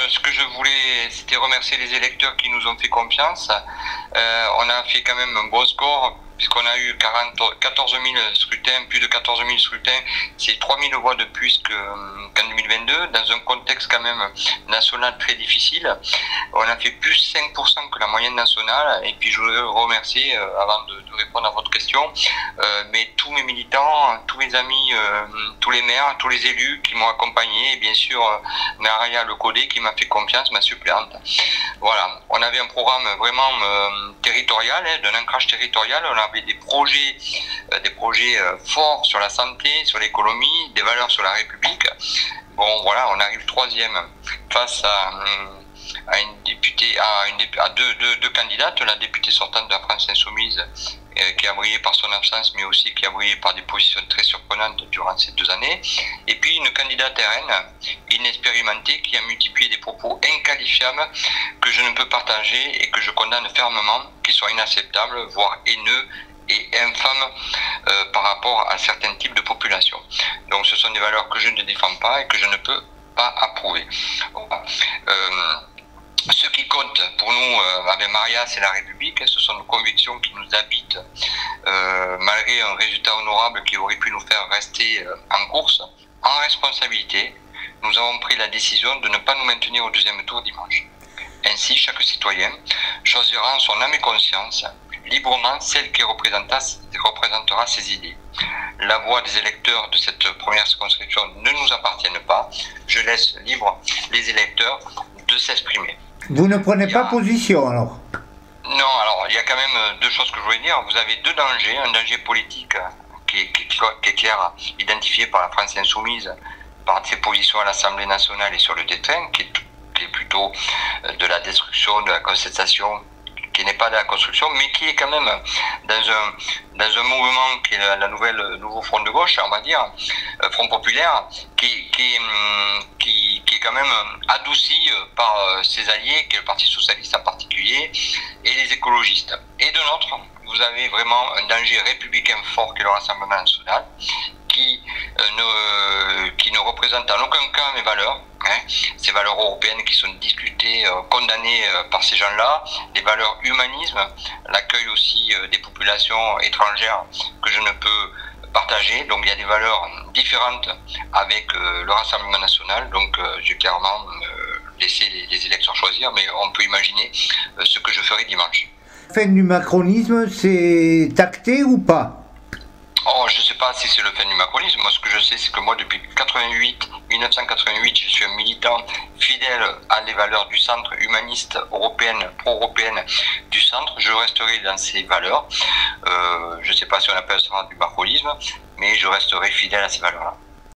ce que je voulais, c'était remercier les électeurs qui nous ont fait confiance. On a fait quand même un beau score, puisqu'on a eu 14 000 scrutins, plus de 14 000 scrutins, c'est 3 000 voix de plus qu'en 2022, dans un contexte quand même national très difficile. On a fait plus 5% que la moyenne nationale, et puis je voudrais remercier, avant de répondre à votre question, mais tous mes militants, tous mes amis, tous les maires, tous les élus qui m'ont accompagné, et bien sûr Maria Lecaudet qui m'a fait confiance, ma suppléante. Voilà, on avait un programme vraiment territorial, d'un ancrage territorial. On avait des projets forts sur la santé, sur l'économie, des valeurs sur la République. Bon, voilà, on arrive troisième face à une députée, à deux candidates, la députée sortante de la France Insoumise, qui a brillé par son absence, mais aussi qui a brillé par des positions très surprenantes durant ces 2 années. Et puis une candidate RN, inexpérimentée, qui a multiplié des propos inqualifiables que je ne peux partager et que je condamne fermement, qui sont inacceptables, voire haineux et infâmes par rapport à certains types de populations. Donc ce sont des valeurs que je ne défends pas et que je ne peux pas approuver. Voilà. Ce qui compte pour nous, avec Maria, c'est la République. Ce sont nos convictions qui nous habitent, malgré un résultat honorable qui aurait pu nous faire rester en course. En responsabilité, nous avons pris la décision de ne pas nous maintenir au 2e tour dimanche. Ainsi, chaque citoyen choisira en son âme et conscience librement celle qui représentera ses idées. La voix des électeurs de cette première circonscription ne nous appartient pas. Je laisse libre les électeurs de s'exprimer. Vous ne prenez pas position alors? Non, alors il y a quand même 2 choses que je voulais dire. Vous avez 2 dangers. Un danger politique qui est clair, identifié par la France Insoumise, par ses positions à l'Assemblée nationale et sur le terrain, qui est plutôt de la destruction, de la contestation, qui n'est pas de la construction, mais qui est quand même dans un mouvement qui est le nouveau front de gauche, on va dire, front populaire, qui est quand même adouci par ses alliés, qui est le Parti socialiste en particulier, et les écologistes. Et de l'autre, vous avez vraiment un danger républicain fort qui est le Rassemblement national, qui ne représente en aucun cas mes valeurs, ces valeurs européennes qui sont discutées, condamnées par ces gens-là, des valeurs humanisme, l'accueil aussi des populations étrangères que je ne peux partager. Donc il y a des valeurs différentes avec le Rassemblement national, donc je vais clairement laisser les électeurs choisir, mais on peut imaginer ce que je ferai dimanche. La fin du macronisme, c'est acté ou pas? Oh, je ne sais pas si c'est le fin du macronisme. Moi, ce que je sais, c'est que moi, depuis 1988, je suis un militant fidèle à les valeurs du centre, humaniste, européenne, pro-européenne du centre. Je resterai dans ces valeurs. Je ne sais pas si on appelle ça du macronisme, mais je resterai fidèle à ces valeurs-là.